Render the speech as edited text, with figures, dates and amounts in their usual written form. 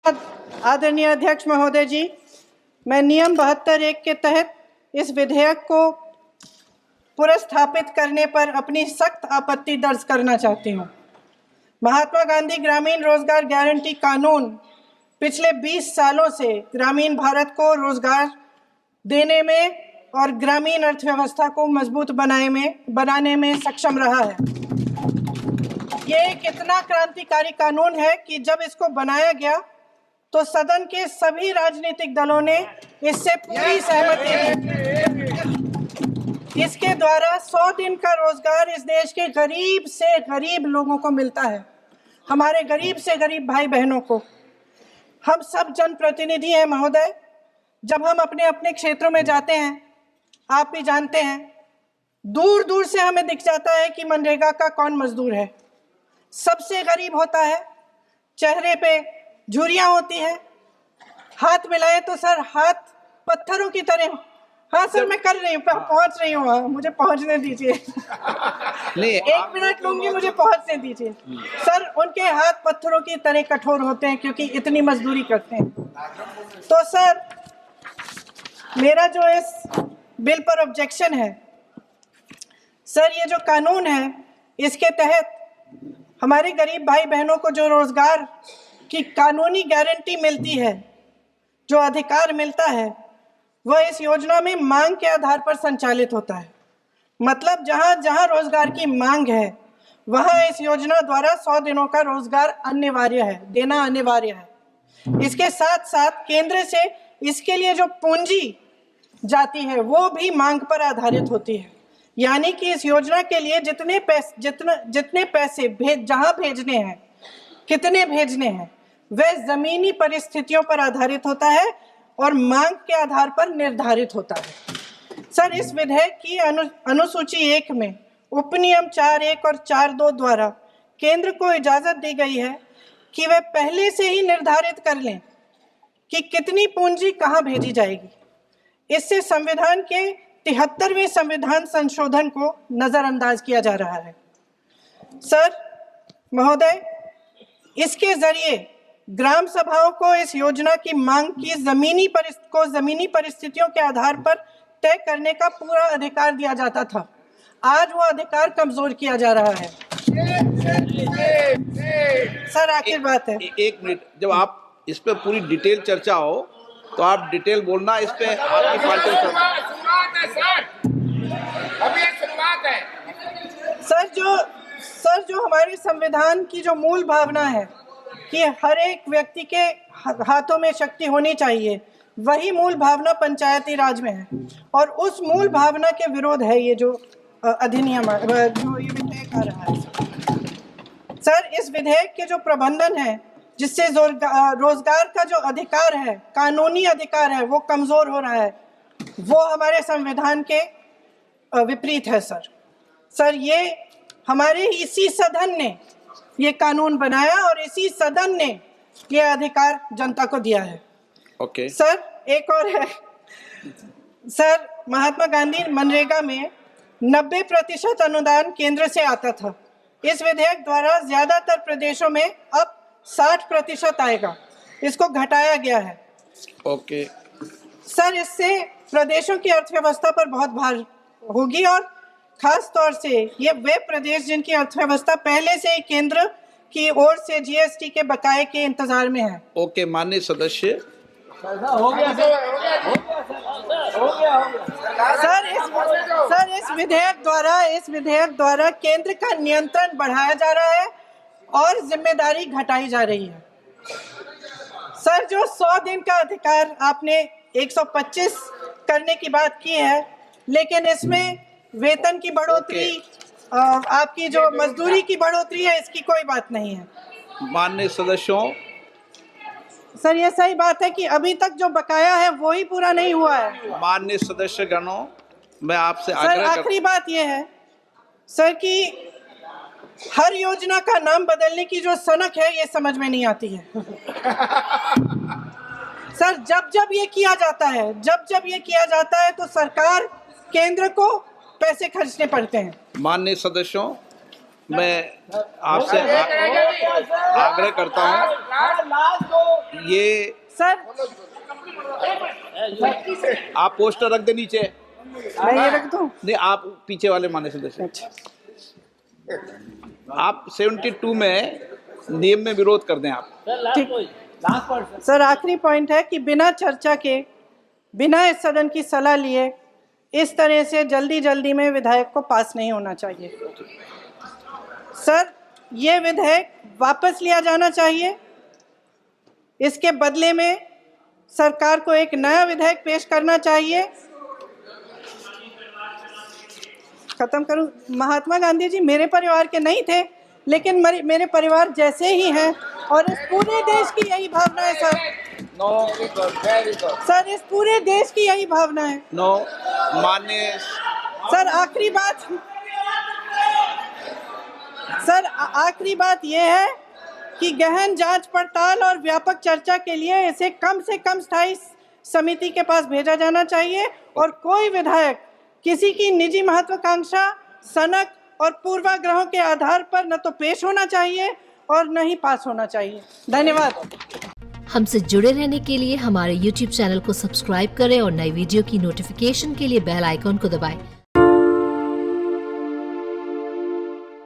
आदरणीय अध्यक्ष महोदय जी, मैं नियम 72(1) के तहत इस विधेयक को पुनर्स्थापित करने पर अपनी सख्त आपत्ति दर्ज करना चाहती हूँ। महात्मा गांधी ग्रामीण रोजगार गारंटी कानून पिछले 20 सालों से ग्रामीण भारत को रोजगार देने में और ग्रामीण अर्थव्यवस्था को मजबूत बनाने में सक्षम रहा है। ये एक इतना क्रांतिकारी कानून है कि जब इसको बनाया गया तो सदन के सभी राजनीतिक दलों ने इससे पूरी सहमति दी। इसके द्वारा 100 दिन का रोजगार इस देश के गरीब से गरीब लोगों को मिलता है, हमारे गरीब से गरीब भाई बहनों को। हम सब जनप्रतिनिधि हैं महोदय, जब हम अपने अपने क्षेत्रों में जाते हैं, आप भी जानते हैं, दूर दूर से हमें दिख जाता है कि मनरेगा का कौन मजदूर है। सबसे गरीब होता है, चेहरे पे झुर्रियां होती हैं, हाथ मिलाए तो सर हाथ पत्थरों की तरह। हाँ सर, मैं कर रही हूँ, पहुंच रही हूँ, मुझे पहुंचने दीजिए। नहीं, 1 मिनट लूंगी, मुझे पहुंचने दीजिए। सर, उनके हाथ पत्थरों की तरह कठोर होते हैं क्योंकि इतनी मजदूरी करते हैं। तो सर, मेरा जो इस बिल पर ऑब्जेक्शन है, सर ये जो कानून है, इसके तहत हमारे गरीब भाई बहनों को जो रोजगार की कानूनी गारंटी मिलती है, जो अधिकार मिलता है, वह इस योजना में मांग के आधार पर संचालित होता है। मतलब जहां जहां रोजगार की मांग है, वहां इस योजना द्वारा 100 दिनों का रोजगार अनिवार्य है, देना अनिवार्य है। इसके साथ साथ केंद्र से इसके लिए जो पूंजी जाती है, वो भी मांग पर आधारित होती है। यानी कि इस योजना के लिए जितने पैसे जहां भेजने हैं, कितने भेजने हैं, वह जमीनी परिस्थितियों पर आधारित होता है और मांग के आधार पर निर्धारित होता है। सर, इस विधेयक की अनुसूची 1 में उपनियम 4(1) और 4(2) द्वारा केंद्र को इजाजत दी गई है कि वह पहले से ही निर्धारित कर लें कि कितनी पूंजी कहां भेजी जाएगी। इससे संविधान के 73वें संविधान संशोधन को नजरअंदाज किया जा रहा है। सर महोदय, इसके जरिए ग्राम सभाओं को इस योजना की मांग की जमीनी परिस्थितियों के आधार पर तय करने का पूरा अधिकार दिया जाता था। आज वो अधिकार कमजोर किया जा रहा है। सर, आखिर बात है, एक मिनट, जब आप इस पे पूरी डिटेल चर्चा हो तो आप डिटेल बोलना। इस पे आपकी पार्टी शुरुआत है सर, अभी शुरुआत है। सर जो हमारे संविधान की जो मूल भावना है कि हर एक व्यक्ति के हाथों में शक्ति होनी चाहिए, वही मूल भावना पंचायती राज में है और उस मूल भावना के विरोध है ये जो अधिनियम जो ये विधेयक आ रहा है। सर, इस विधेयक के जो प्रबंधन है, जिससे रोजगार का जो अधिकार है, कानूनी अधिकार है, वो कमजोर हो रहा है, वो हमारे संविधान के विपरीत है। सर ये हमारे इसी सदन ने ये कानून बनाया और इसी सदन ने ये अधिकार जनता को दिया है। ओके। सर, एक और है सर, महात्मा गांधी मनरेगा में 90% अनुदान केंद्र से आता था। इस विधेयक द्वारा ज्यादातर प्रदेशों में अब 60% आएगा, इसको घटाया गया है। ओके। सर, इससे प्रदेशों की अर्थव्यवस्था पर बहुत भार होगी और खास तौर से ये वे प्रदेश जिनकी अर्थव्यवस्था पहले से ही केंद्र की ओर से जीएसटी के बकाये के इंतजार में है। ओके, माननीय सदस्य। हो गया। सर, इस विधेयक द्वारा केंद्र का नियंत्रण बढ़ाया जा रहा है और जिम्मेदारी घटाई जा रही है। सर, जो 100 दिन का अधिकार आपने 125 करने की बात की है, लेकिन इसमें वेतन की बढ़ोतरी, आपकी जो मजदूरी की बढ़ोतरी है, इसकी कोई बात नहीं है। माननीय सदस्यों। सर, ये सही बात है कि अभी तक जो बकाया है वो ही पूरा नहीं हुआ है। माननीय सदस्य गणों, मैं आपसे सर, आखिरी बात ये है सर कि हर योजना का नाम बदलने की जो सनक है, ये समझ में नहीं आती है। सर, जब ये किया जाता है, तो सरकार केंद्र को पैसे खर्चने पड़ते हैं। माननीय सदस्यों, मैं आपसे आग्रह करता हूँ, ये सर आप पोस्टर रख दे नीचे। मैं ये रख दूं? नहीं, आप पीछे वाले माने सदस्य, आप 72 में नियम में विरोध कर दें आप। ठीक। सर आखिरी पॉइंट है कि बिना चर्चा के, बिना इस सदन की सलाह लिए इस तरह से जल्दी जल्दी में विधेयक को पास नहीं होना चाहिए। सर ये विधेयक वापस लिया जाना चाहिए। इसके बदले में सरकार को एक नया विधेयक पेश करना चाहिए। खत्म करूं? महात्मा गांधी जी मेरे परिवार के नहीं थे, लेकिन मेरे परिवार जैसे ही हैं, और इस पूरे देश की यही भावना है सर। सर इस पूरे देश की यही भावना है। नो, माननीय सर आखिरी बात, सर आखिरी बात यह है कि गहन जांच पड़ताल और व्यापक चर्चा के लिए इसे कम से कम स्थायी समिति के पास भेजा जाना चाहिए, और कोई विधायक किसी की निजी महत्वाकांक्षा, सनक और पूर्वाग्रहों के आधार पर न तो पेश होना चाहिए और न ही पास होना चाहिए। धन्यवाद। हमसे जुड़े रहने के लिए हमारे YouTube चैनल को सब्सक्राइब करें और नई वीडियो की नोटिफिकेशन के लिए बेल आइकॉन को दबाएं।